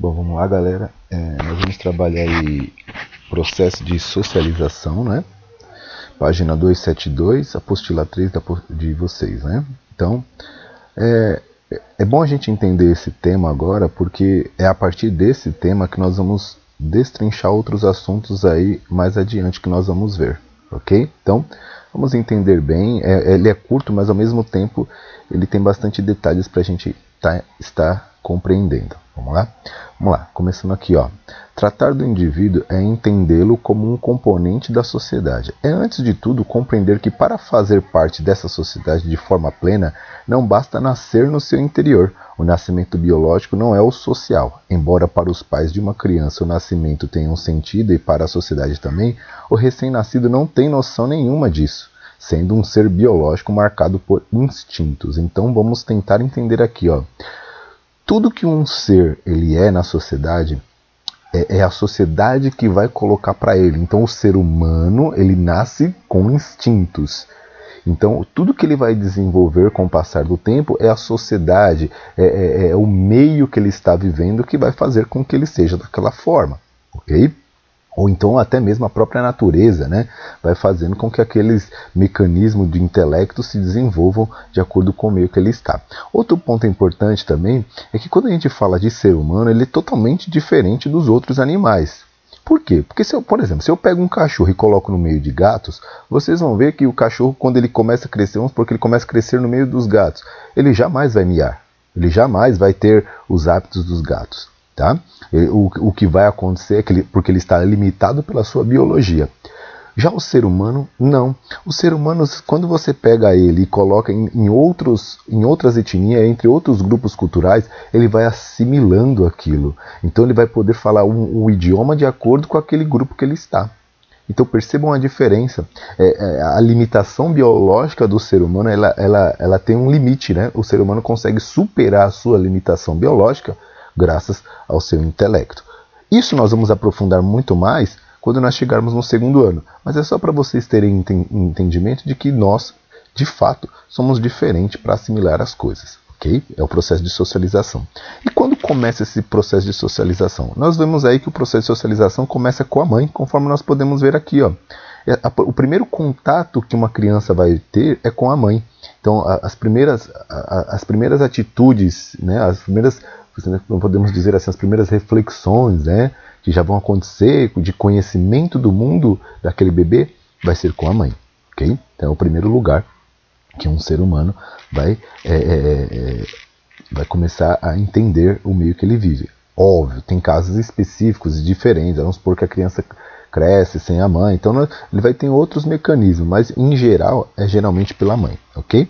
Bom, vamos lá, galera. Nós vamos trabalhar aí processo de socialização, né? Página 272, apostila 3 de vocês, né? Então, é bom a gente entender esse tema agora, porque é a partir desse tema que nós vamos destrinchar outros assuntos aí mais adiante que nós vamos ver, ok? Então, vamos entender bem. Ele é curto, mas ao mesmo tempo ele tem bastante detalhes para a gente estar compreendendo. Vamos lá? Vamos lá, começando aqui, ó. Tratar do indivíduo é entendê-lo como um componente da sociedade. É, antes de tudo, compreender que para fazer parte dessa sociedade de forma plena, não basta nascer no seu interior. O nascimento biológico não é o social. Embora para os pais de uma criança o nascimento tenha um sentido e para a sociedade também, o recém-nascido não tem noção nenhuma disso, sendo um ser biológico marcado por instintos. Então vamos tentar entender aqui, ó. Tudo que um ser ele é na sociedade é a sociedade que vai colocar para ele. Então o ser humano ele nasce com instintos. Então tudo que ele vai desenvolver com o passar do tempo é a sociedade, é o meio que ele está vivendo que vai fazer com que ele seja daquela forma, ok? Ou então até mesmo a própria natureza, né, vai fazendo com que aqueles mecanismos de intelecto se desenvolvam de acordo com o meio que ele está. Outro ponto importante também é que quando a gente fala de ser humano, ele é totalmente diferente dos outros animais. Por quê? Porque, por exemplo, se eu pego um cachorro e coloco no meio de gatos, vocês vão ver que o cachorro, quando ele começa a crescer, porque ele começa a crescer no meio dos gatos, ele jamais vai miar, ele jamais vai ter os hábitos dos gatos. Tá? O que vai acontecer é que porque ele está limitado pela sua biologia. Já o ser humano, não. O ser humano, quando você pega ele e coloca em outras etnias, entre outros grupos culturais, ele vai assimilando aquilo. Então ele vai poder falar um idioma de acordo com aquele grupo que ele está. Então percebam a diferença. A limitação biológica do ser humano, ela tem um limite, né? O ser humano consegue superar a sua limitação biológica graças ao seu intelecto. Isso nós vamos aprofundar muito mais quando nós chegarmos no segundo ano. Mas é só para vocês terem entendimento de que nós, de fato, somos diferentes para assimilar as coisas. Okay? É o processo de socialização. E quando começa esse processo de socialização? Nós vemos aí que o processo de socialização começa com a mãe, conforme nós podemos ver aqui. Ó. O primeiro contato que uma criança vai ter é com a mãe. Então, as primeiras atitudes, né, não podemos dizer assim, as primeiras reflexões, né, que já vão acontecer de conhecimento do mundo daquele bebê, vai ser com a mãe. Okay? Então é o primeiro lugar que um ser humano vai começar a entender o meio que ele vive. Óbvio, tem casos específicos e diferentes. Vamos supor que a criança cresce sem a mãe, então ele vai ter outros mecanismos, mas em geral é geralmente pela mãe, ok?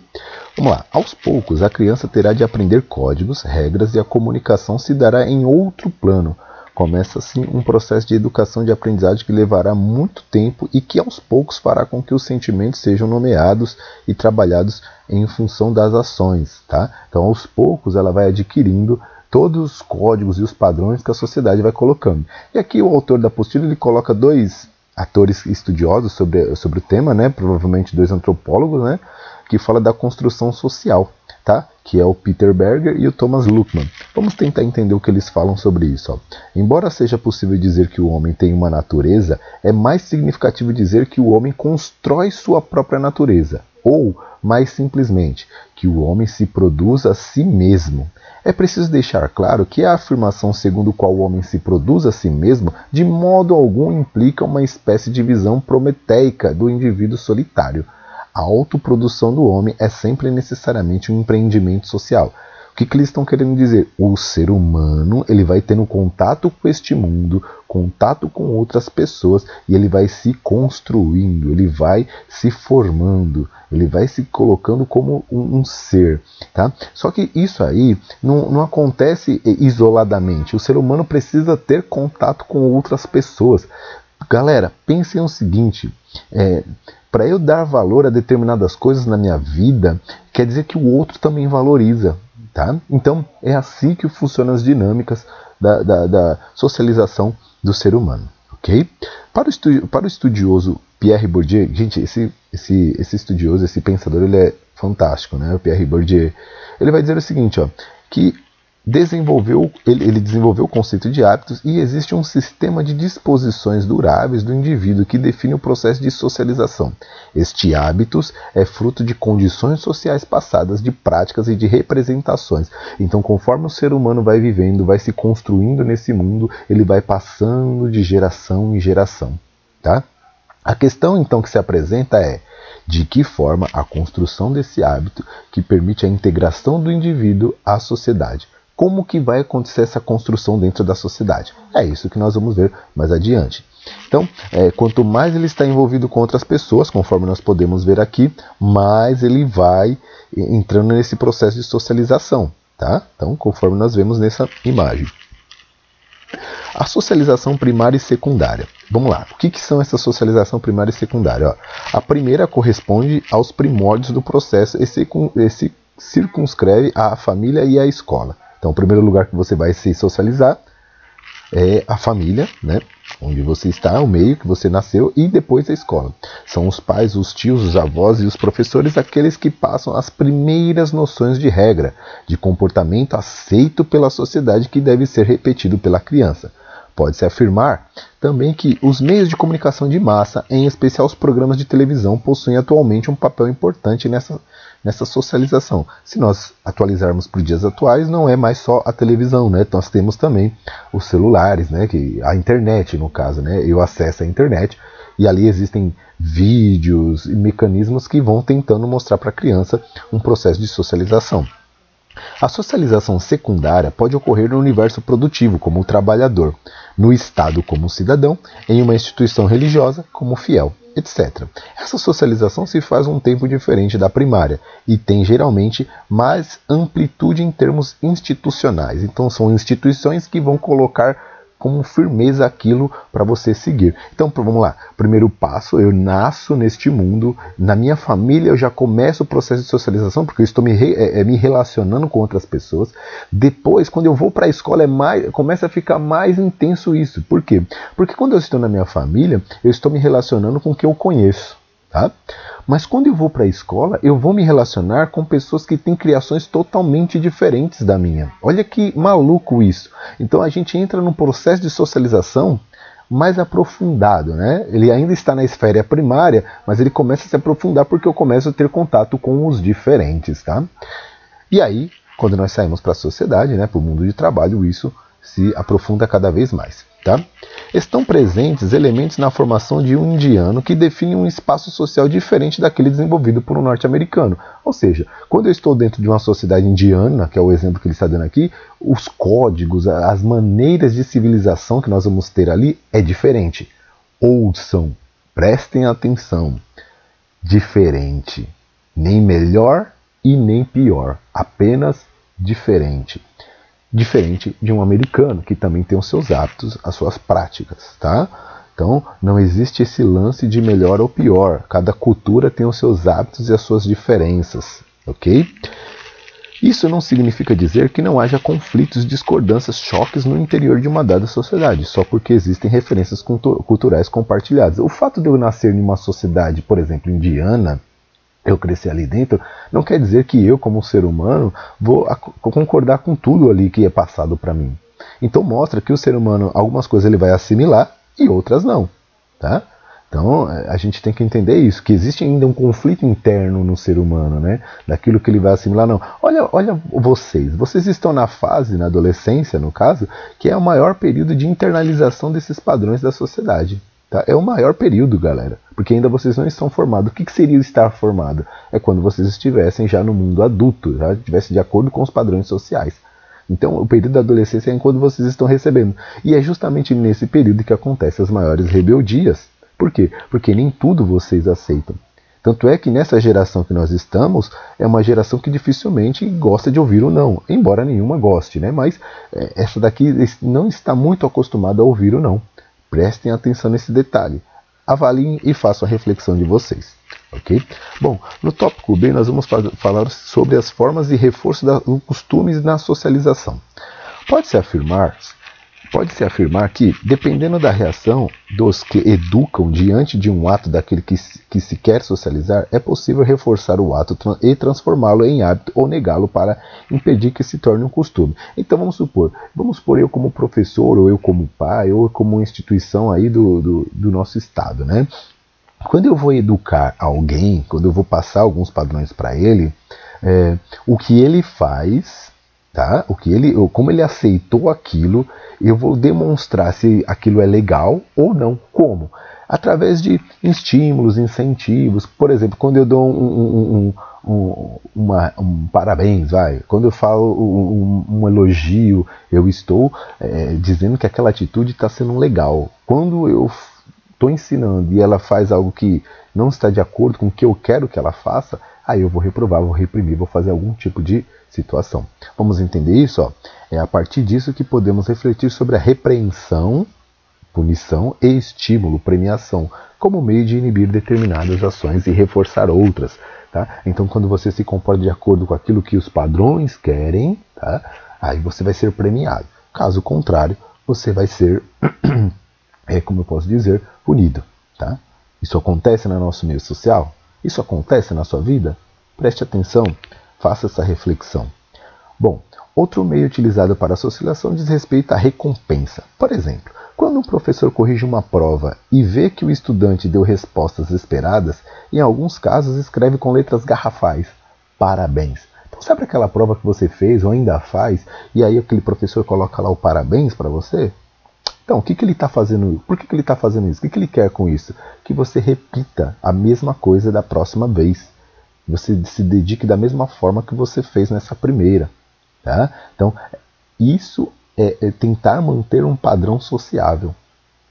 Vamos lá, aos poucos a criança terá de aprender códigos, regras e a comunicação se dará em outro plano. Começa assim um processo de educação de aprendizagem que levará muito tempo e que aos poucos fará com que os sentimentos sejam nomeados e trabalhados em função das ações, tá? Então aos poucos ela vai adquirindo todos os códigos e os padrões que a sociedade vai colocando. E aqui o autor da apostila ele coloca dois atores estudiosos sobre o tema, né? Provavelmente dois antropólogos, né? Que fala da construção social, tá? Que é o Peter Berger e o Thomas Luckmann. Vamos tentar entender o que eles falam sobre isso. Ó. Embora seja possível dizer que o homem tem uma natureza, é mais significativo dizer que o homem constrói sua própria natureza, ou, mais simplesmente, que o homem se produz a si mesmo. É preciso deixar claro que a afirmação segundo a qual o homem se produz a si mesmo, de modo algum implica uma espécie de visão prometeica do indivíduo solitário. A autoprodução do homem é sempre necessariamente um empreendimento social. O que eles estão querendo dizer? O ser humano ele vai tendo contato com este mundo, contato com outras pessoas, e ele vai se construindo, ele vai se formando, ele vai se colocando como um ser. Tá? Só que isso aí não acontece isoladamente. O ser humano precisa ter contato com outras pessoas. Galera, pensem o seguinte, para eu dar valor a determinadas coisas na minha vida, quer dizer que o outro também valoriza. Tá? Então é assim que funcionam as dinâmicas da socialização do ser humano. Okay? Para o estudioso Pierre Bourdieu, gente, esse estudioso, esse pensador, ele é fantástico, né? O Pierre Bourdieu, ele vai dizer o seguinte, ó, que ele desenvolveu o conceito de hábitos e existe um sistema de disposições duráveis do indivíduo que define o processo de socialização. Este hábitos é fruto de condições sociais passadas, de práticas e de representações. Então, conforme o ser humano vai vivendo, vai se construindo nesse mundo, ele vai passando de geração em geração, tá? A questão então que se apresenta é: de que forma a construção desse hábito que permite a integração do indivíduo à sociedade? Como que vai acontecer essa construção dentro da sociedade? É isso que nós vamos ver mais adiante. Então, quanto mais ele está envolvido com outras pessoas, conforme nós podemos ver aqui, mais ele vai entrando nesse processo de socialização, tá? Então, conforme nós vemos nessa imagem. A socialização primária e secundária. Vamos lá, o que são essa socialização primária e secundária? Ó, a primeira corresponde aos primórdios do processo e se circunscreve à família e à escola. Então, o primeiro lugar que você vai se socializar é a família, né? Onde você está, o meio que você nasceu, e depois a escola. São os pais, os tios, os avós e os professores aqueles que passam as primeiras noções de regra, de comportamento aceito pela sociedade que deve ser repetido pela criança. Pode-se afirmar também que os meios de comunicação de massa, em especial os programas de televisão, possuem atualmente um papel importante nessa socialização. Se nós atualizarmos para os dias atuais, não é mais só a televisão, né? Nós temos também os celulares, né? A internet, no caso, né? Eu acesso à internet e ali existem vídeos e mecanismos que vão tentando mostrar para a criança um processo de socialização. A socialização secundária pode ocorrer no universo produtivo, como o trabalhador, no Estado como cidadão, em uma instituição religiosa como fiel, etc. Essa socialização se faz um tempo diferente da primária e tem geralmente mais amplitude em termos institucionais. Então são instituições que vão colocar com firmeza aquilo para você seguir. Então vamos lá, primeiro passo, eu nasço neste mundo, na minha família eu já começo o processo de socialização, porque eu estou me relacionando com outras pessoas. Depois, quando eu vou para a escola, começa a ficar mais intenso isso. Por quê? Porque quando eu estou na minha família, eu estou me relacionando com o que eu conheço. Tá? Mas quando eu vou para a escola, eu vou me relacionar com pessoas que têm criações totalmente diferentes da minha. Olha que maluco isso. Então a gente entra num processo de socialização mais aprofundado, né? Ele ainda está na esfera primária, mas ele começa a se aprofundar porque eu começo a ter contato com os diferentes, tá? E aí, quando nós saímos para a sociedade, né, para o mundo de trabalho, isso se aprofunda cada vez mais. Tá? Estão presentes elementos na formação de um indiano que definem um espaço social diferente daquele desenvolvido por um norte-americano. Ou seja, quando eu estou dentro de uma sociedade indiana, que é o exemplo que ele está dando aqui, os códigos, as maneiras de civilização que nós vamos ter ali é diferente. Ouçam, prestem atenção. Diferente. Nem melhor e nem pior. Apenas diferente. Diferente de um americano, que também tem os seus hábitos, as suas práticas, tá? Então, não existe esse lance de melhor ou pior. Cada cultura tem os seus hábitos e as suas diferenças, ok? Isso não significa dizer que não haja conflitos, discordâncias, choques no interior de uma dada sociedade, só porque existem referências culturais compartilhadas. O fato de eu nascer em uma sociedade, por exemplo, indiana, eu crescer ali dentro, não quer dizer que eu, como ser humano, vou concordar com tudo ali que é passado para mim. Então mostra que o ser humano, algumas coisas ele vai assimilar e outras não. Tá? Então a gente tem que entender isso, que existe ainda um conflito interno no ser humano, né? Daquilo que ele vai assimilar, não. Olha vocês estão na fase, na adolescência no caso, que é o maior período de internalização desses padrões da sociedade. Tá? É o maior período, galera, porque ainda vocês não estão formados. O que seria estar formado? É quando vocês estivessem já no mundo adulto, já estivessem de acordo com os padrões sociais. Então, o período da adolescência é quando vocês estão recebendo. E é justamente nesse período que acontecem as maiores rebeldias. Por quê? Porque nem tudo vocês aceitam. Tanto é que nessa geração que nós estamos, é uma geração que dificilmente gosta de ouvir o não, embora nenhuma goste, né? Mas essa daqui não está muito acostumada a ouvir o não. Prestem atenção nesse detalhe. Avaliem e façam a reflexão de vocês. Ok? Bom, no tópico B nós vamos falar sobre as formas de reforço dos costumes na socialização. Pode-se afirmar pode-se afirmar que, dependendo da reação dos que educam diante de um ato daquele que se quer socializar, é possível reforçar o ato e transformá-lo em hábito ou negá-lo para impedir que se torne um costume. Então vamos supor eu como professor, ou eu como pai, ou como instituição aí do nosso estado, né? Quando eu vou educar alguém, quando eu vou passar alguns padrões para ele, o que ele faz, tá? Como ele aceitou aquilo, eu vou demonstrar se aquilo é legal ou não. Como? Através de estímulos, incentivos. Por exemplo, quando eu dou um parabéns, quando eu falo um elogio, eu estou dizendo que aquela atitude está sendo legal. Quando eu estou ensinando e ela faz algo que não está de acordo com o que eu quero que ela faça, aí eu vou reprovar, vou reprimir, vou fazer algum tipo de situação. Vamos entender isso? Ó? É a partir disso que podemos refletir sobre a repreensão, punição e estímulo, premiação, como meio de inibir determinadas ações e reforçar outras. Tá? Então, quando você se comporta de acordo com aquilo que os padrões querem, tá? Aí você vai ser premiado. Caso contrário, você vai ser, como eu posso dizer, punido. Tá? Isso acontece no nosso meio social? Isso acontece na sua vida? Preste atenção, faça essa reflexão. Bom, outro meio utilizado para a socialização diz respeito à recompensa. Por exemplo, quando um professor corrige uma prova e vê que o estudante deu respostas esperadas, em alguns casos escreve com letras garrafais: parabéns. Então, sabe aquela prova que você fez ou ainda faz, e aí aquele professor coloca lá o parabéns para você? Então, o que ele está fazendo? Por que ele está fazendo isso? O que ele quer com isso? Que você repita a mesma coisa da próxima vez. Você se dedique da mesma forma que você fez nessa primeira. Tá? Então, isso é tentar manter um padrão sociável.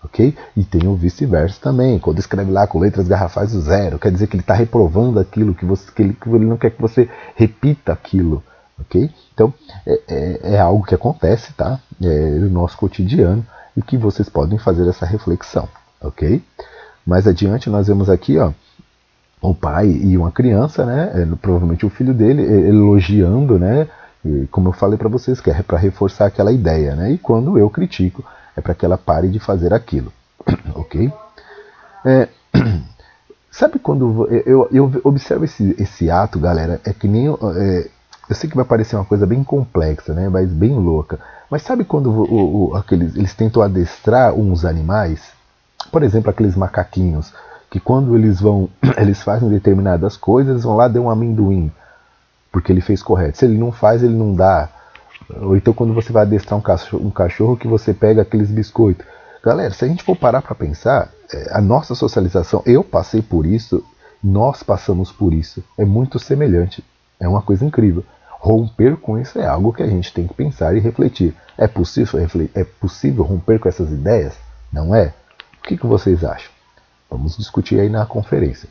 Okay? E tem o vice-versa também. Quando escreve lá com letras garrafais o 0, quer dizer que ele está reprovando aquilo, que ele não quer que você repita aquilo. Okay? Então, é algo que acontece, tá? No nosso cotidiano, e que vocês podem fazer essa reflexão. Okay? Mais adiante nós vemos aqui, ó, um pai e uma criança, né? Provavelmente o filho dele, elogiando, né? E, como eu falei para vocês, que é para reforçar aquela ideia, né? E quando eu critico, é para que ela pare de fazer aquilo. Ok? Sabe quando eu observo esse ato, galera, é que nem... eu sei que vai parecer uma coisa bem complexa, né? Mas bem louca. Mas sabe quando eles tentam adestrar uns animais? Por exemplo, aqueles macaquinhos, que quando eles fazem determinadas coisas, eles vão lá e dão um amendoim, porque ele fez correto. Se ele não faz, ele não dá. Ou então quando você vai adestrar um cachorro que você pega aqueles biscoitos. Galera, se a gente for parar para pensar, a nossa socialização, eu passei por isso, nós passamos por isso. É muito semelhante. É uma coisa incrível. Romper com isso é algo que a gente tem que pensar e refletir. É possível romper com essas ideias? Não é? O que vocês acham? Vamos discutir aí na conferência.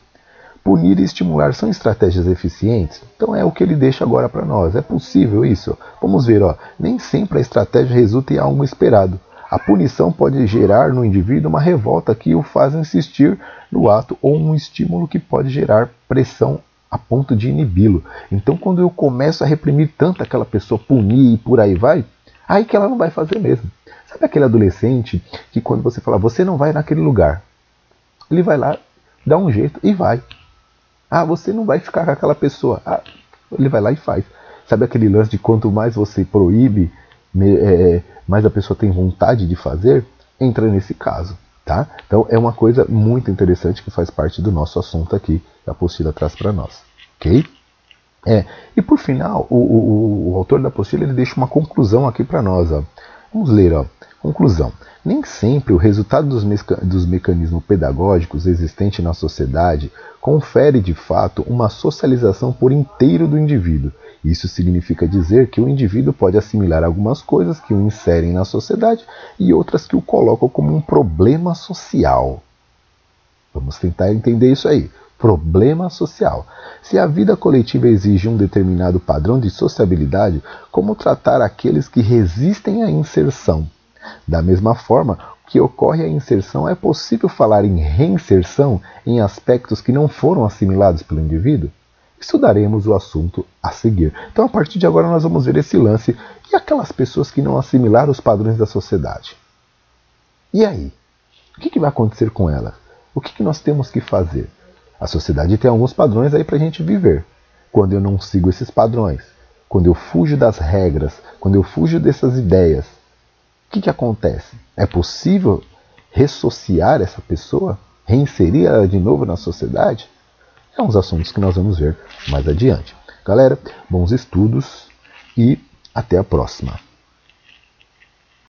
Punir e estimular são estratégias eficientes? Então é o que ele deixa agora para nós. É possível isso? Vamos ver, ó. Nem sempre a estratégia resulta em algo esperado. A punição pode gerar no indivíduo uma revolta que o faz insistir no ato, ou um estímulo que pode gerar pressão a ponto de inibi-lo. Então, quando eu começo a reprimir tanto aquela pessoa, punir e por aí vai, aí que ela não vai fazer mesmo. Sabe aquele adolescente que quando você fala, você não vai naquele lugar, ele vai lá, dá um jeito e vai. Ah, você não vai ficar com aquela pessoa. Ah, ele vai lá e faz. Sabe aquele lance de quanto mais você proíbe, mais a pessoa tem vontade de fazer? Entra nesse caso. Tá? Então é uma coisa muito interessante que faz parte do nosso assunto aqui, que a apostila traz para nós. Ok? E por final, o autor da apostila ele deixa uma conclusão aqui para nós. Ó. Vamos ler. Ó. Conclusão. Nem sempre o resultado dos mecanismos pedagógicos existentes na sociedade confere de fato uma socialização por inteiro do indivíduo. Isso significa dizer que o indivíduo pode assimilar algumas coisas que o inserem na sociedade e outras que o colocam como um problema social. Vamos tentar entender isso aí. Problema social. Se a vida coletiva exige um determinado padrão de sociabilidade, como tratar aqueles que resistem à inserção? Da mesma forma que ocorre a inserção, é possível falar em reinserção em aspectos que não foram assimilados pelo indivíduo? Estudaremos o assunto a seguir. Então, a partir de agora, nós vamos ver esse lance. E aquelas pessoas que não assimilaram os padrões da sociedade? E aí? O que vai acontecer com elas? O que nós temos que fazer? A sociedade tem alguns padrões aí para a gente viver. Quando eu não sigo esses padrões, quando eu fujo das regras, quando eu fujo dessas ideias, o que acontece? É possível ressociar essa pessoa? Reinserir ela de novo na sociedade? É uns assuntos que nós vamos ver mais adiante. Galera, bons estudos e até a próxima.